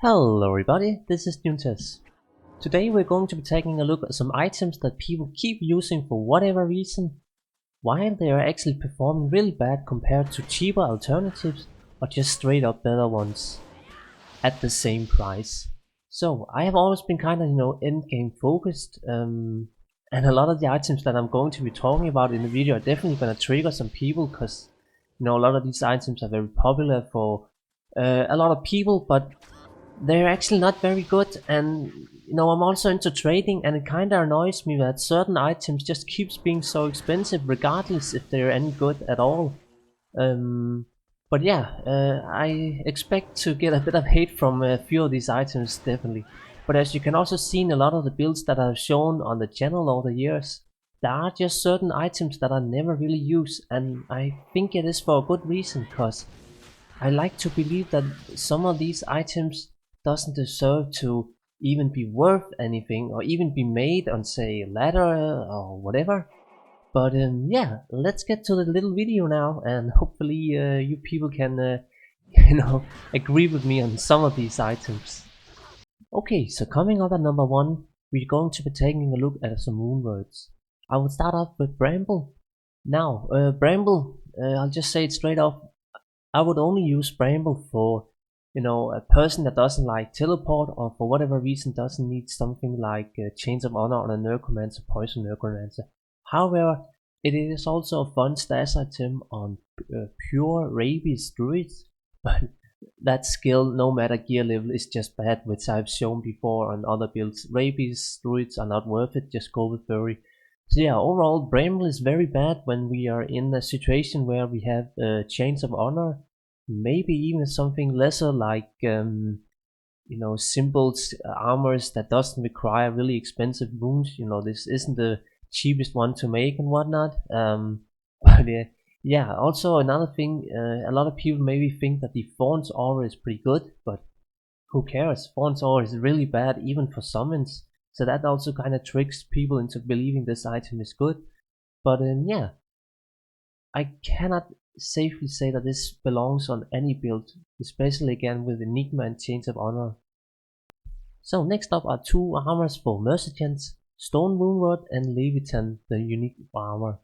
Hello everybody, this is Nuntes. Today we're going to be taking a look at some items that people keep using for whatever reason, while they are actually performing really bad compared to cheaper alternatives or just straight up better ones at the same price. So I have always been kind of end game focused, and a lot of the items that I'm going to be talking about in the video are definitely going to trigger some people, because a lot of these items are very popular for a lot of people, but they're actually not very good. And I'm also into trading, and it kinda annoys me that certain items just keeps being so expensive regardless if they're any good at all. But yeah, I expect to get a bit of hate from a few of these items, definitely. But as you can also see in a lot of the builds that I've shown on the channel over the years, there are just certain items that I never really use, and I think it is for a good reason, cause I like to believe that some of these items doesn't deserve to even be worth anything or even be made on, say, a ladder or whatever. But yeah, let's get to the little video now, and hopefully you people can agree with me on some of these items. Okay, so coming up at number 1, we're going to be taking a look at some Runewords. I would start off with Bramble. Now, Bramble, I'll just say it straight off, I would only use Bramble for a person that doesn't like teleport, or for whatever reason doesn't need something like Chains of Honor on a Necromancer, Poison Necromancer. However, it is also a fun stash item on pure Rabies Druids, but that skill, no matter gear level, is just bad, which I've shown before on other builds. Rabies Druids are not worth it, just go with Furry. So yeah, overall Bramble is very bad when we are in a situation where we have Chains of Honor, maybe even something lesser like simple armors that doesn't require really expensive runes. This isn't the cheapest one to make and whatnot. But yeah, also another thing, a lot of people maybe think that the Thorn's Aura is pretty good, but who cares? Thorn's Aura is really bad even for summons, so that also kind of tricks people into believing this item is good. But yeah, I cannot safely say that this belongs on any build, especially again with Enigma and Chains of Honor. So next up are two armors for Mercenaries, Stone Runeword and Leviathan, the unique armor.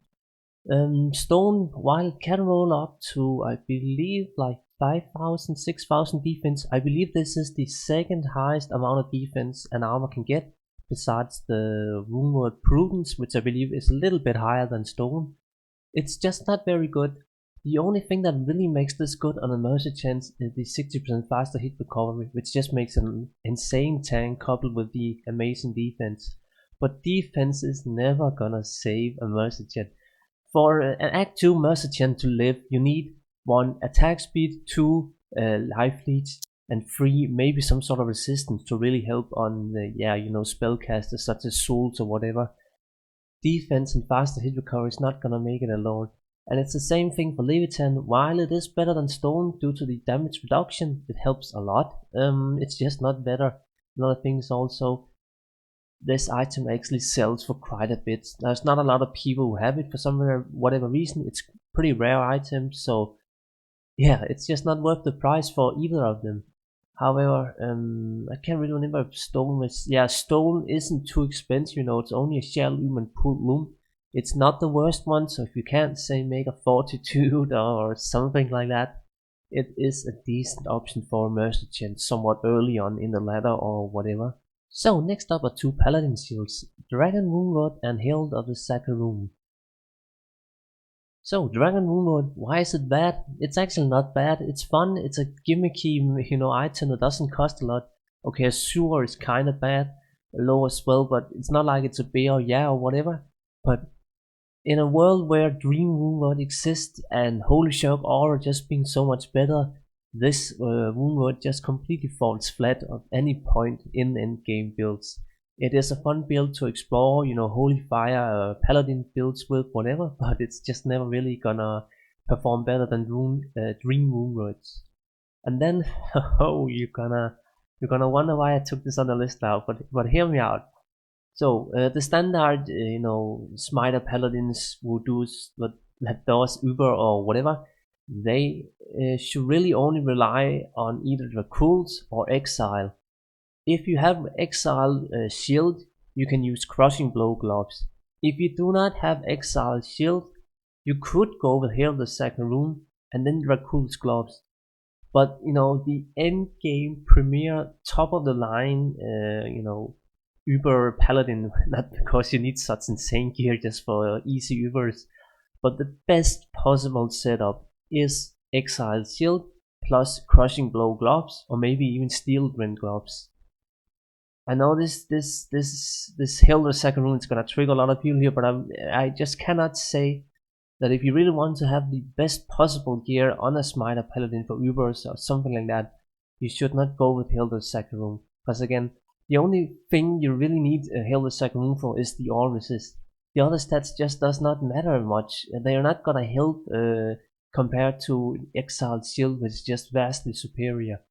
Stone, while it can roll up to, I believe, like 5,000, 6,000 defense, I believe this is the second highest amount of defense an armor can get, besides the Runeword Prudence, which I believe is a little bit higher than Stone. It's just not very good. The only thing that really makes this good on a Mercy chance is the 60% faster hit recovery, which just makes an insane tank coupled with the amazing defense. But defense is never gonna save a Mercy chant. For an Act 2 Mercy chant to live, you need 1 attack speed, 2 life leads, and 3 maybe some sort of resistance to really help on the spellcasters such as souls or whatever. Defense and faster hit recovery is not gonna make it alone. And it's the same thing for Leviathan. While it is better than Stone due to the damage reduction, it helps a lot. It's just not better. Another thing is also, this item actually sells for quite a bit. There's not a lot of people who have it for whatever reason. It's pretty rare item, so yeah, it's just not worth the price for either of them. However, I can't really remember if Stone was... Yeah, Stone isn't too expensive, it's only a shell and pull loom. It's not the worst one, so if you can't, say, make a Fortitude or something like that, it is a decent option for a Mercenary somewhat early on in the ladder or whatever. So next up are two Paladin shields, Dragon Runeword and Herald of the Sacred Rune. So Dragon Runeword, why is it bad? It's actually not bad. It's fun. It's a gimmicky, item that doesn't cost a lot. Okay, Azure is kind of bad, low as well, but it's not like it's a bear or whatever. But in a world where Dream Runeword exists and Holy Sharp Aura just being so much better, this Runeword just completely falls flat at any point in endgame builds. It is a fun build to explore, Holy Fire, Paladin builds with, whatever, but it's just never really gonna perform better than Dream Runewords. And then, oh, you're gonna wonder why I took this on the list now, but hear me out. So the standard, smiter paladins who do what that does Uber or whatever, they should really only rely on either the cools or exile. If you have exile shield, you can use crushing blow gloves. If you do not have exile shield, you could go with Hail the Second Room and then Dracul's gloves. But the end game premier top of the line, Uber Paladin, not because you need such insane gear just for easy Ubers, but the best possible setup is Exile Shield plus Crushing Blow gloves, or maybe even Steel Wind gloves. I know this Hail the Second Room is gonna trigger a lot of people here, but I just cannot say that if you really want to have the best possible gear on a smite or paladin for Ubers or something like that, you should not go with Hail the Second Room. Because again, the only thing you really need Hail the Second Room for is the all resist. The other stats just does not matter much. They are not gonna help compared to Exiled Shield, which is just vastly superior.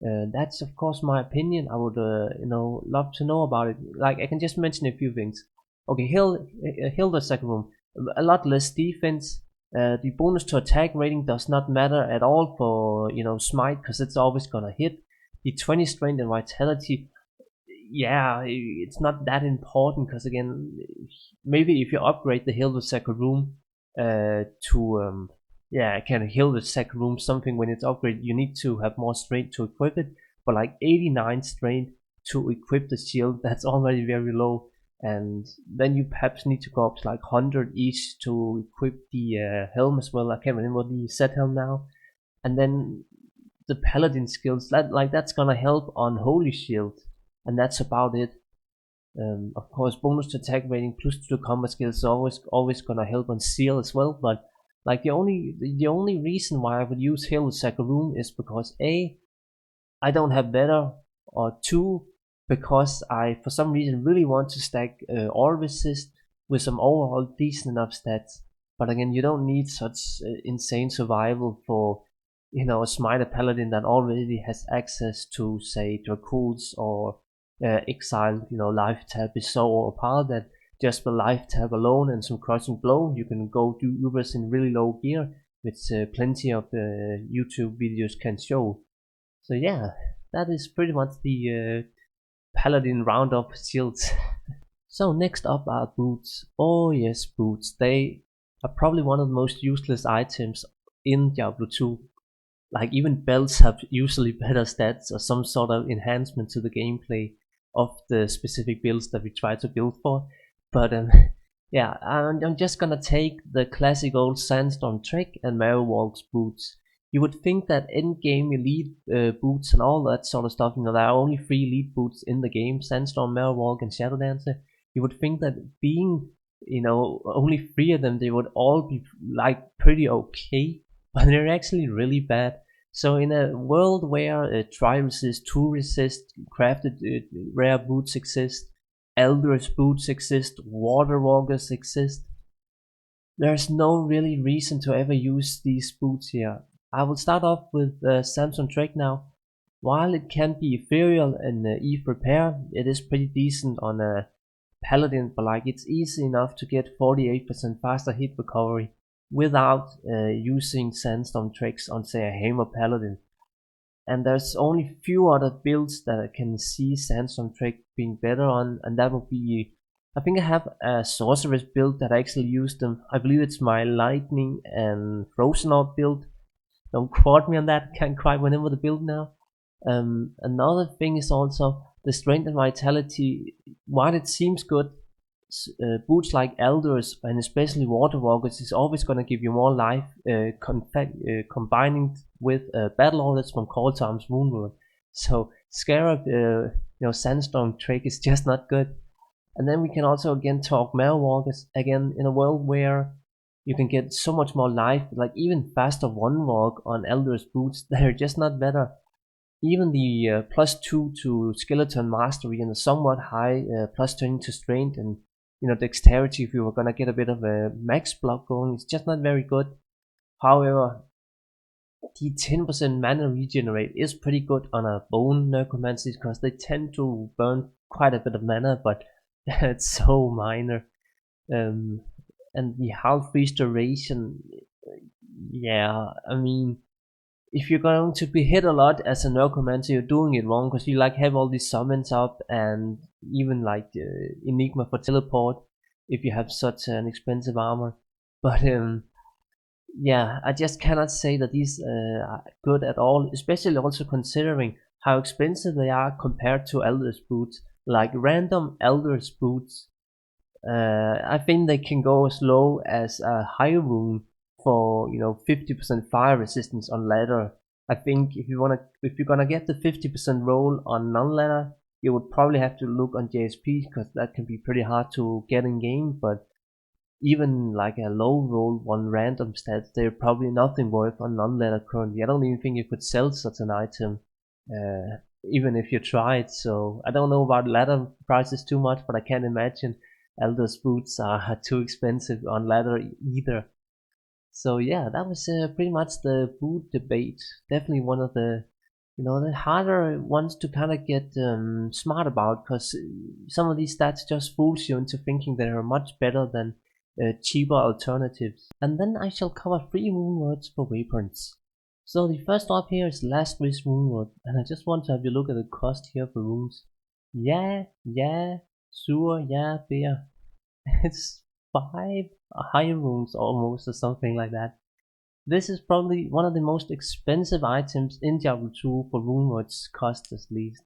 That's of course my opinion. I would love to know about it. Like I can just mention a few things. Okay, Hail the Second Room. A lot less defense. The bonus to attack rating does not matter at all for smite, because it's always gonna hit. The 20 strength and vitality, yeah, it's not that important, because again, maybe if you upgrade the Hail the Second Room to can heal the second room something when it's upgraded, you need to have more strength to equip it, but like 89 strength to equip the shield, that's already very low. And then you perhaps need to go up to like 100 each to equip the helm as well. I can't remember the set helm now. And then the paladin skills, that's gonna help on holy shield, and that's about it. Of course, bonus to attack rating plus 2 combat skills is always gonna help on seal as well. But like the only reason why I would use Hail the Second Room is because A, I don't have better, or 2, because I for some reason really want to stack all resist with some overall decent enough stats. But again, you don't need such insane survival for a smiter paladin that already has access to, say, Dracul's or exile, life tab is so overpowered that just with life tab alone and some crushing blow, you can go do Ubers in really low gear, which plenty of YouTube videos can show. So yeah, that is pretty much the Paladin roundup shields. So next up are boots. Oh yes, boots. They are probably one of the most useless items in Diablo 2. Like even belts have usually better stats or some sort of enhancement to the gameplay of the specific builds that we try to build for. But yeah, I'm just gonna take the classic old Sandstorm Trek and Marrowwalk's boots. You would think that end-game elite boots and all that sort of stuff, there are only 3 elite boots in the game, Sandstorm, Marrowwalk and Shadow Dancer. You would think that being, only 3 of them, they would all be like pretty okay, but they're actually really bad. So in a world where Tri Resist, 2 Resist, crafted rare boots exist, Elder's boots exist, Water Walkers exist, there's no really reason to ever use these boots here. I will start off with Samson Trek now. While it can be ethereal and Eve repair, it is pretty decent on a paladin, but like it's easy enough to get 48% faster hit recovery without using Sandstorm Treks on, say, a Hammer Paladin. And there's only few other builds that I can see Sandstorm Trek being better on, and that would be, I think I have a Sorceress build that I actually use them. I believe it's my Lightning and Frozen Out build. Don't quote me on that, can't quite remember the build now. Another thing is also the strength and vitality. While it seems good, boots like Elders and especially Water Walkers is always going to give you more life, combining with Battle Orders from Call to Arms Runeword. So Scarab, Sandstorm Trek is just not good. And then we can also again talk Marrowwalkers, again in a world where you can get so much more life, like even faster one walk on Elder's boots. They're just not better. Even the +2 to skeleton mastery and a somewhat high +20 to strength and dexterity, if you were gonna get a bit of a max block going, it's just not very good. However, the 10% mana regenerate is pretty good on a bone necromancy, because they tend to burn quite a bit of mana, but it's so minor. And the half restoration, Yeah, I mean, if you're going to be hit a lot as a necromancer, you're doing it wrong because you like have all these summons up and even like enigma for teleport if you have such an expensive armor. But yeah, I just cannot say that these are good at all, especially also considering how expensive they are compared to Elder's boots. Like random Elder's boots, I think they can go as low as a high rune for 50% fire resistance on ladder. I think if you're gonna get the 50% roll on non-ladder, you would probably have to look on JSP because that can be pretty hard to get in game. But even like a low roll one random stats, they're probably nothing worth on non-ladder currently. I don't even think you could sell such an item, even if you tried. So I don't know about ladder prices too much, but I can't imagine Elder's boots are too expensive on ladder either. So yeah, that was pretty much the boot debate. Definitely one of the the harder ones to kind of get smart about, because some of these stats just fools you into thinking they are much better than cheaper alternatives. And then I shall cover 3 Runewords for weapons. So the first up here is Last Wish Runeword, and I just want to have you look at the cost here for runes. Yeah, yeah, sure, yeah, beer. It's 5 high runes almost, or something like that. This is probably one of the most expensive items in Diablo 2 for Runewords cost at least.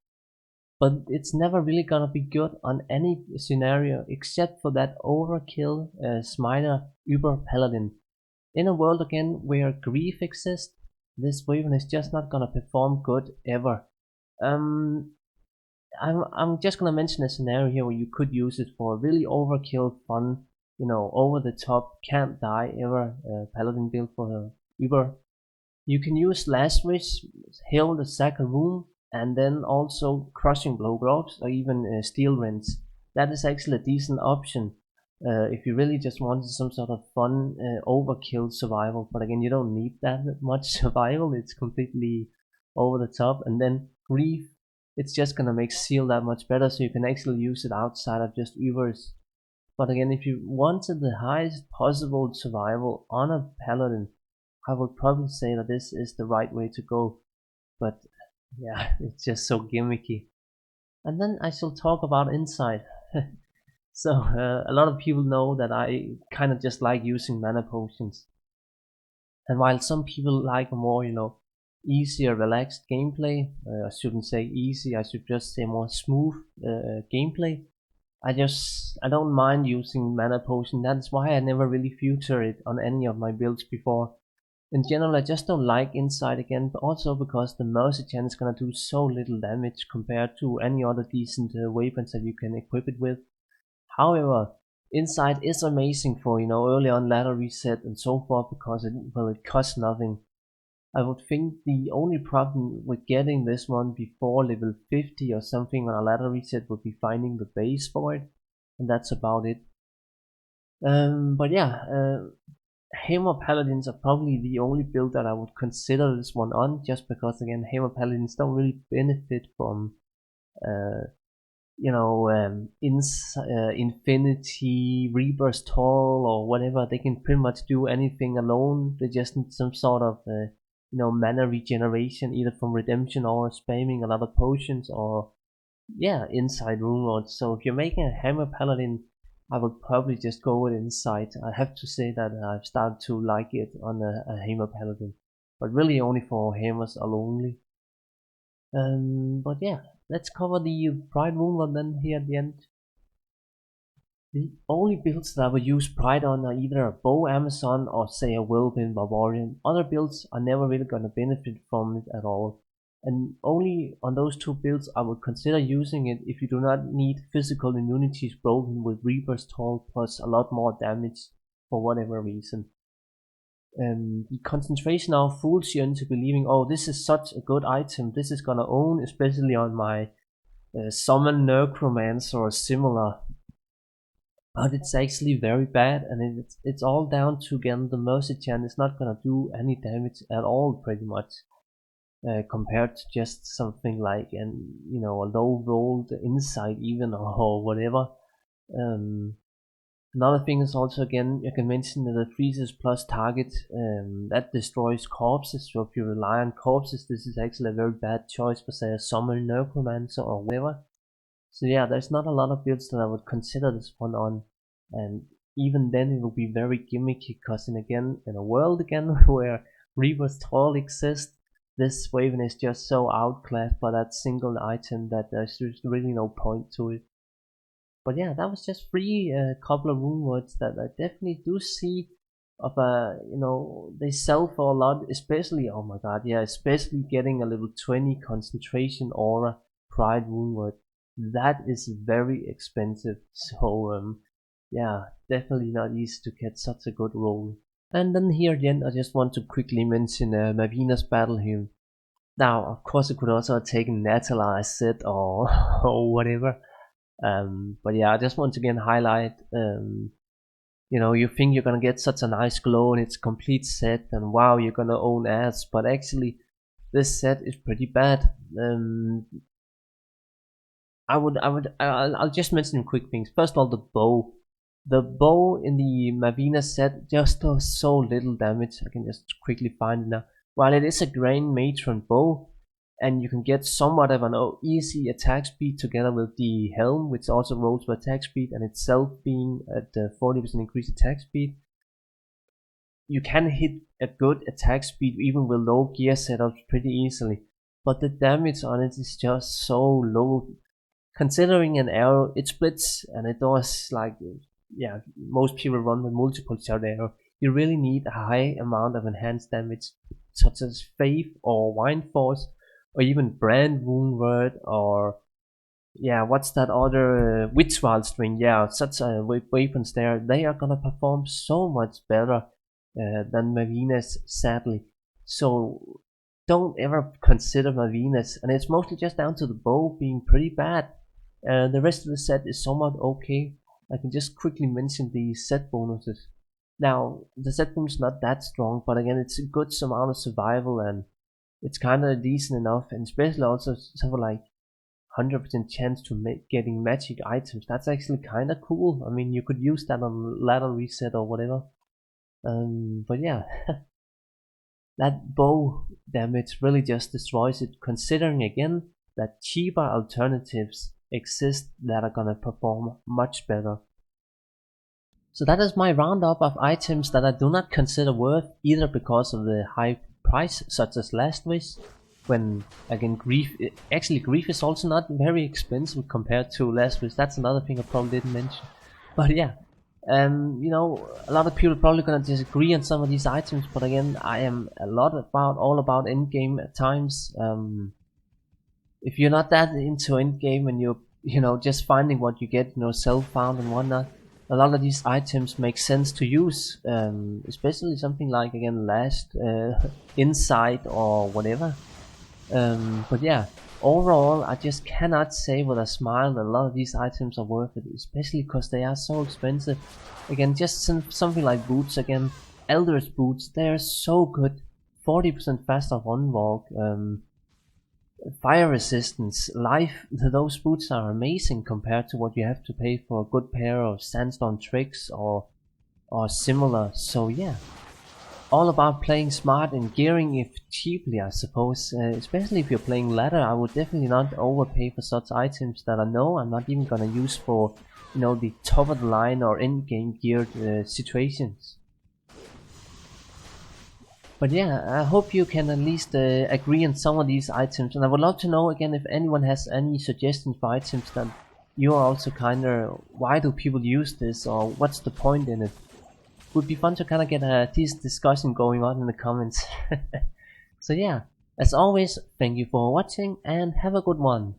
But it's never really gonna be good on any scenario except for that overkill smiter Uber Paladin. In a world again where grief exists, this weapon is just not gonna perform good ever. Um, I'm just gonna mention a scenario here where you could use it for a really overkill, fun, over the top, can't die ever Paladin build for Uber. You can use Last Wish, Heal the Sacred Room, and then also Crushing Blow Gloves or even Steel Rents. That is actually a decent option if you really just wanted some sort of fun overkill survival. But again, you don't need that much survival. It's completely over the top. And then Grief, it's just gonna make Seal that much better, so you can actually use it outside of just Ubers. But again, if you wanted the highest possible survival on a Paladin, I would probably say that this is the right way to go. But yeah, it's just so gimmicky. And then I shall talk about Insight. So a lot of people know that I kind of just like using mana potions. And while some people like a more, easier, relaxed gameplay, I shouldn't say easy, I should just say more smooth gameplay. I don't mind using mana potion. That's why I never really feature it on any of my builds before. In general, I just don't like Insight again, but also because the Mercy Chan is gonna do so little damage compared to any other decent weapons that you can equip it with. However, Insight is amazing for early on ladder reset and so forth because it costs nothing. I would think the only problem with getting this one before level 50 or something on a ladder reset would be finding the base for it, and that's about it. But yeah, Hammer Paladins are probably the only build that I would consider this one on, just because again, Hammer Paladins don't really benefit from uh, Infinity, Rebirth Toll, or whatever. They can pretty much do anything alone. They just need some sort of mana regeneration, either from redemption or spamming a lot of potions, or yeah, inside Runewords. So if you're making a Hammer Paladin, I would probably just go with Insight. I have to say that I've started to like it on a Hammer Paladin, but really only for hammers only. But yeah, let's cover the Pride Runeworld then here at the end. The only builds that I would use Pride on are either a Bow Amazon or say a Whirlwind Barbarian. Other builds are never really gonna benefit from it at all. And only on those 2 builds I would consider using it if you do not need physical immunities broken with Reaper's Toll plus a lot more damage for whatever reason. The concentration now fools you into believing, oh, this is such a good item, this is gonna own, especially on my summon necromancer or similar. But it's actually very bad, and it's all down to again the Mercy Chan is not gonna do any damage at all, pretty much, compared to just something like a low rolled Insight even or whatever. Another thing is also, again, you can mention the freezes plus target, that destroys corpses. So if you rely on corpses, this is actually a very bad choice for, say, a summon necromancer or whatever. So yeah, there's not a lot of builds that I would consider this one on, and even then it will be very gimmicky, because in a world again where Reaper's Toll exists, this Waven is just so outclassed by that single item that there's just really no point to it. But yeah, that was just three couple of Runewords that I definitely do see of they sell for a lot, especially, oh my god, yeah, especially getting a level 20 concentration aura pride Runeword. That is very expensive, so yeah, definitely not easy to get such a good roll. And then here again, I just want to quickly mention Mavina's battle here. Now, of course, I could also have taken Natala set or or whatever. But yeah, I just want to again highlight, you think you're gonna get such a nice glow and it's a complete set, and wow, you're gonna own ads, but actually, this set is pretty bad. I'll just mention quick things. First of all, the bow. The bow in the Mavina set just does so little damage. I can just quickly find it now. While it is a grain matron bow, and you can get somewhat of an easy attack speed together with the helm, which also rolls for attack speed, and itself being at 40% increased attack speed, you can hit a good attack speed even with low gear setups pretty easily. But the damage on it is just so low. Considering an arrow, it splits and it does, like, yeah, most people run with multiple shot arrow. You really need a high amount of enhanced damage, such as Faith or Wind Force, or even Brand Runeword, or yeah, what's that other Witchwild String? Yeah, such weapons there. They are gonna perform so much better than Mavina's, sadly. So don't ever consider Mavina's, and it's mostly just down to the bow being pretty bad. The rest of the set is somewhat okay. I can just quickly mention the set bonuses. Now, the set bonus is not that strong, but again, it's a good amount of survival, and it's kind of decent enough, and especially also something like 100% chance to getting magic items. That's actually kind of cool. I mean, you could use that on ladder reset or whatever. But yeah, that bow damage really just destroys it, considering again that cheaper alternatives exist that are gonna perform much better. So that is my roundup of items that I do not consider worth, either because of the high price, such as Last Wish, when again Grief is also not very expensive compared to Last Wish. That's another thing I probably didn't mention. But yeah, a lot of people are probably gonna disagree on some of these items, but again, I am all about endgame at times. If you're not that into endgame and you're just finding what you get, self-found and whatnot, a lot of these items make sense to use, especially something like, again, Last Insight or whatever. But yeah, overall, I just cannot say with a smile that a lot of these items are worth it, especially because they are so expensive. Again, just something like boots, again, Elder's boots, they're so good. 40% faster run walk, fire resistance, life, those boots are amazing compared to what you have to pay for a good pair of sandstone tricks or similar. So yeah, all about playing smart and gearing it cheaply, I suppose. Especially if you're playing ladder, I would definitely not overpay for such items that I know I'm not even gonna use for, the top of the line or end game geared situations. But yeah, I hope you can at least agree on some of these items, and I would love to know again if anyone has any suggestions for items that you are also kinda, why do people use this, or what's the point in it? Would be fun to kinda get a decent discussion going on in the comments. So yeah, as always, thank you for watching and have a good one.